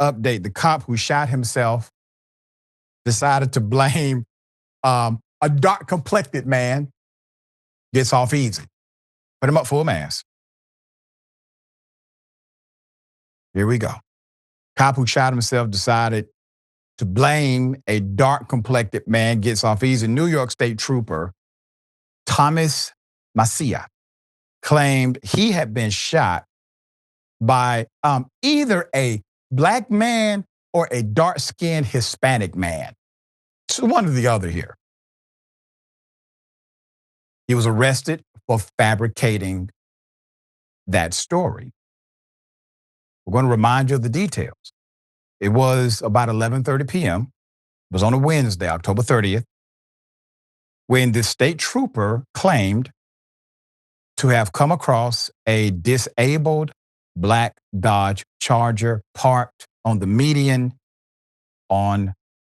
update. The cop who shot himself decided to blame a dark complected man, gets off easy. Put him up full mask. Here we go. Cop who shot himself decided to blame a dark complected man, gets off easy. New York State Trooper Thomas Mascia claimed he had been shot by either a black man or a dark-skinned Hispanic man. It's one or the other here. He was arrested for fabricating that story. We're going to remind you of the details. It was about 11:30 p.m. It was on a Wednesday, October 30th, when the state trooper claimed to have come across a disabled black Dodge Charger parked on the median on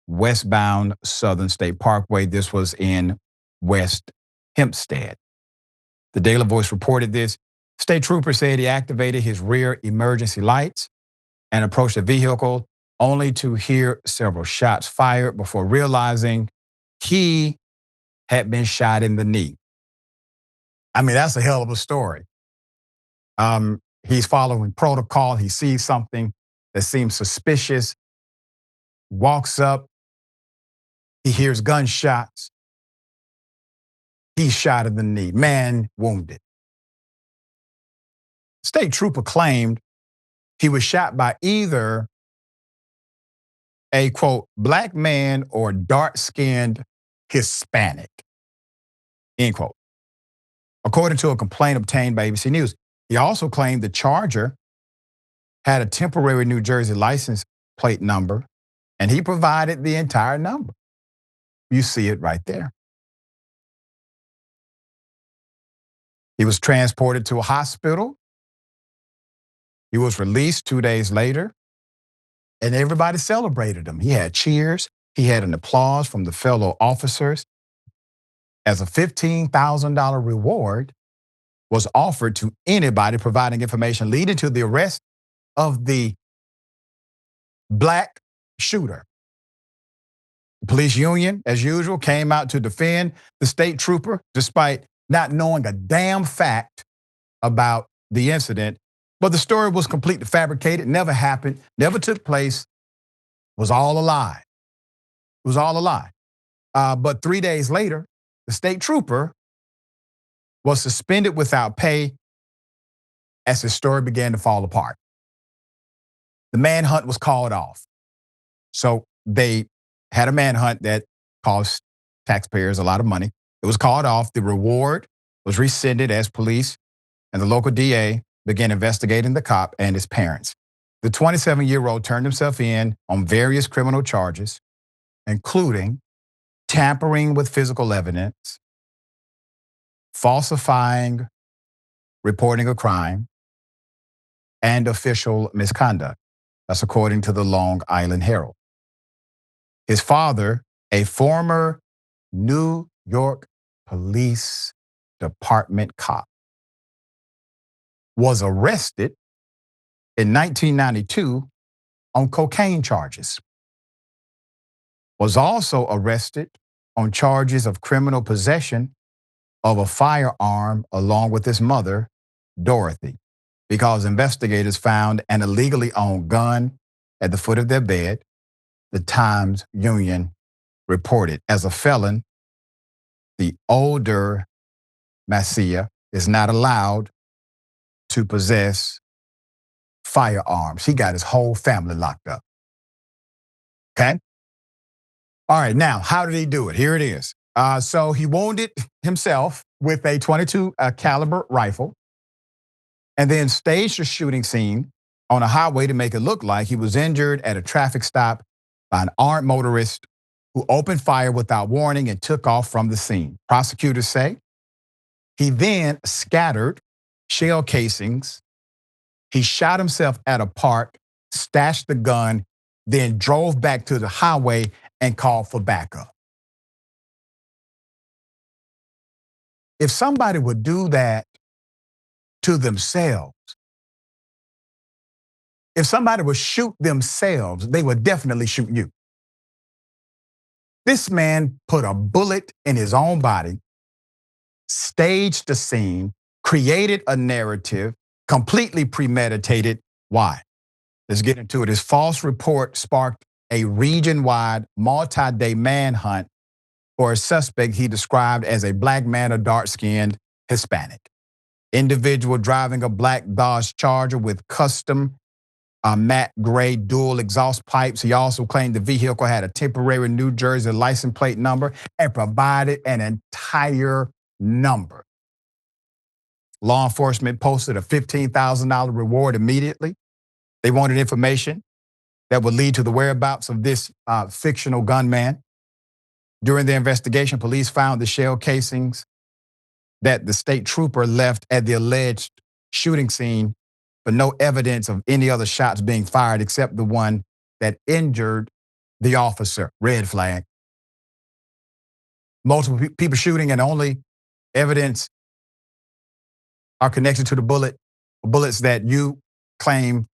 westbound Southern State Parkway. This was in West Hempstead. The Daily Voice reported this. State trooper said he activated his rear emergency lights and approached the vehicle only to hear several shots fired before realizing he had been shot in the knee. I mean, that's a hell of a story. He's following protocol. He sees something that seems suspicious, walks up, he hears gunshots. He's shot in the knee, man wounded. State trooper claimed he was shot by either a, quote, black man or dark-skinned Hispanic, end quote. According to a complaint obtained by ABC News, he also claimed the Charger had a temporary New Jersey license plate number, and he provided the entire number. You see it right there. He was transported to a hospital. He was released 2 days later, and everybody celebrated him. He had cheers. He had an applause from the fellow officers. As a $15,000 reward was offered to anybody providing information leading to the arrest of the black shooter. The police union, as usual, came out to defend the state trooper despite not knowing a damn fact about the incident. But the story was completely fabricated, never happened, never took place, was all a lie. It was all a lie. But 3 days later, the state trooper was suspended without pay as his story began to fall apart. The manhunt was called off. So they had a manhunt that cost taxpayers a lot of money. It was called off. The reward was rescinded as police and the local DA began investigating the cop and his parents. The 27-year-old turned himself in on various criminal charges, including tampering with physical evidence, falsifying reporting a crime, and official misconduct. That's according to the Long Island Herald. His father, a former New York Police Department cop, was arrested in 1992 on cocaine charges. Was also arrested on charges of criminal possession of a firearm along with his mother, Dorothy, because investigators found an illegally owned gun at the foot of their bed, the Times-Union reported. As a felon, the older Mascia is not allowed to possess firearms. He got his whole family locked up. Okay? All right, now, how did he do it? Here it is. So he wounded himself with a .22 caliber rifle and then staged a shooting scene on a highway to make it look like he was injured at a traffic stop by an armed motorist who opened fire without warning and took off from the scene. Prosecutors say he then scattered shell casings. He shot himself at a park, stashed the gun, then drove back to the highway and called for backup. If somebody would do that to themselves, If somebody would shoot themselves, they would definitely shoot you. This man put a bullet in his own body, staged a scene, created a narrative, completely premeditated. Why? Let's get into it. His false report sparked a region-wide, multi-day manhunt for a suspect he described as a black man or dark-skinned Hispanic individual driving a black Dodge Charger with custom matte gray dual exhaust pipes. He also claimed the vehicle had a temporary New Jersey license plate number and provided an entire number. Law enforcement posted a $15,000 reward immediately. They wanted information that would lead to the whereabouts of this fictional gunman. During the investigation, police found the shell casings that the state trooper left at the alleged shooting scene, but no evidence of any other shots being fired except the one that injured the officer. Red flag. Multiple people shooting and only evidence are connected to the bullets that you claim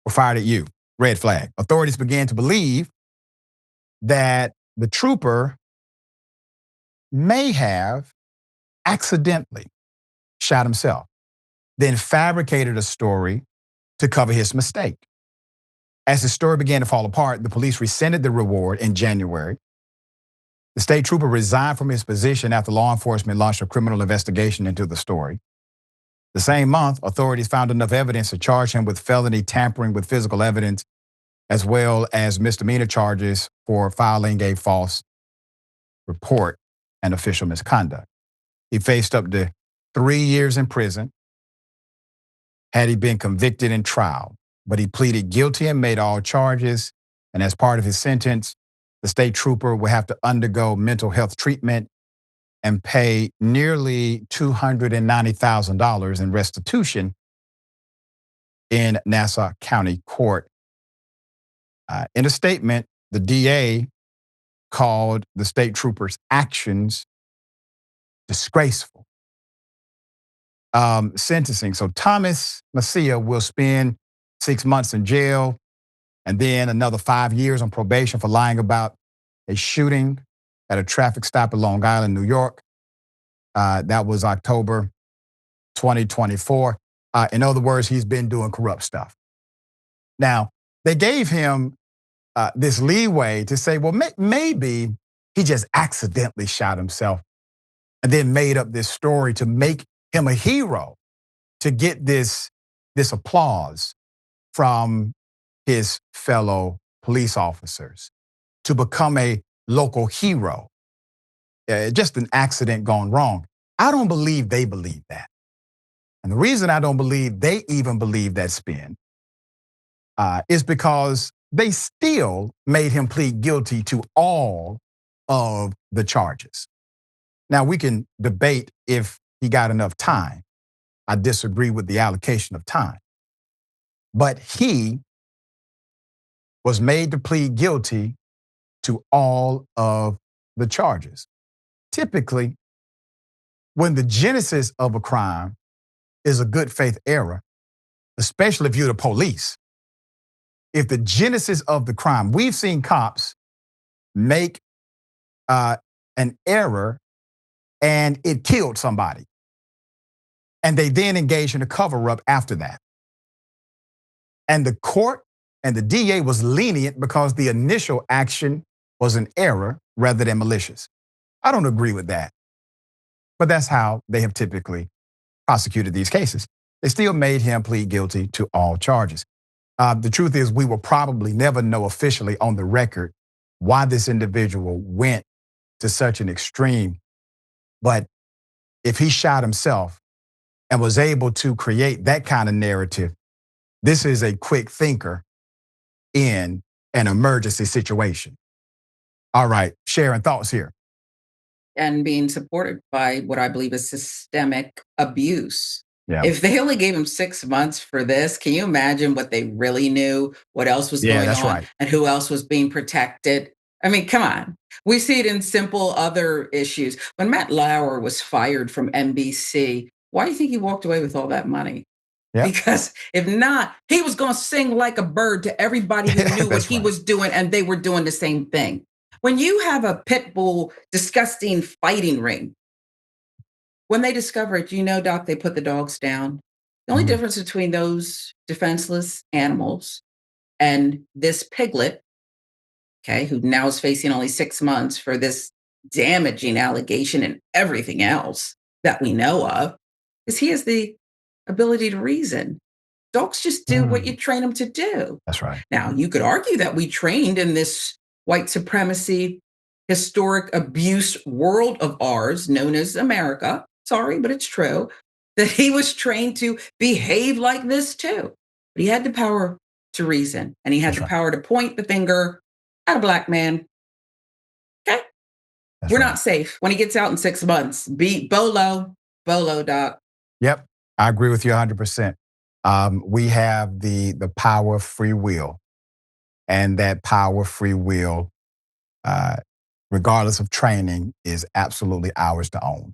were fired at you. Red flag. Authorities began to believe that the trooper may have accidentally shot himself, then fabricated a story to cover his mistake. As the story began to fall apart, the police rescinded the reward in January. The state trooper resigned from his position after law enforcement launched a criminal investigation into the story. The same month, authorities found enough evidence to charge him with felony tampering with physical evidence, as well as misdemeanor charges for filing a false report and official misconduct. He faced up to 3 years in prison had he been convicted in trial, but he pleaded guilty and made all charges. And as part of his sentence, the state trooper will have to undergo mental health treatment and pay nearly $290,000 in restitution in Nassau County Court. In a statement, the DA called the state trooper's actions disgraceful. Sentencing. So Thomas Mascia will spend 6 months in jail and then another 5 years on probation for lying about a shooting at a traffic stop in Long Island, New York. That was October 2024. In other words, he's been doing corrupt stuff. Now, they gave him this leeway to say, well, maybe he just accidentally shot himself and then made up this story to make him a hero, to get this applause from his fellow police officers, to become a local hero. Just an accident gone wrong. I don't believe they believe that. And the reason I don't believe they even believe that spin is because they still made him plead guilty to all of the charges. Now, we can debate if he got enough time. I disagree with the allocation of time. But he was made to plead guilty to all of the charges. Typically, when the genesis of a crime is a good faith error, especially if you're the police, if the genesis of the crime, we've seen cops make an error and it killed somebody. And they then engaged in a cover-up after that. And the court and the DA was lenient because the initial action was an error rather than malicious. I don't agree with that. But that's how they have typically prosecuted these cases. They still made him plead guilty to all charges. The truth is, we will probably never know officially on the record why this individual went to such an extreme. But if he shot himself and was able to create that kind of narrative, this is a quick thinker in an emergency situation. All right, Sharon, thoughts here? And being supported by what I believe is systemic abuse. Yeah. If they only gave him 6 months for this, can you imagine what they really knew, what else was Yeah, going that's on, right. and who else was being protected? I mean, come on. We see it in simple other issues. When Matt Lauer was fired from NBC, why do you think he walked away with all that money? Yep. Because if not, he was going to sing like a bird to everybody who knew what That's he right. was doing, and they were doing the same thing. When you have a pit bull, disgusting fighting ring, when they discover it, you know, Doc, they put the dogs down. The only Mhm. difference between those defenseless animals and this piglet, okay, who now is facing only 6 months for this damaging allegation and everything else that we know of, is he has the ability to reason. Dogs just do what you Mm. train them to do. That's right. Now, you could argue that we trained in this white supremacy, historic abuse world of ours known as America. Sorry, but it's true that he was trained to behave like this too. But he had the power to reason and he had That's the right. power to point the finger at a black man. Okay. That's We're right. not safe when he gets out in 6 months. Beat Bolo, Bolo, Doc. Yep. I agree with you 100%. We have the power of free will, and that power of free will, uh, regardless of training, is absolutely ours to own.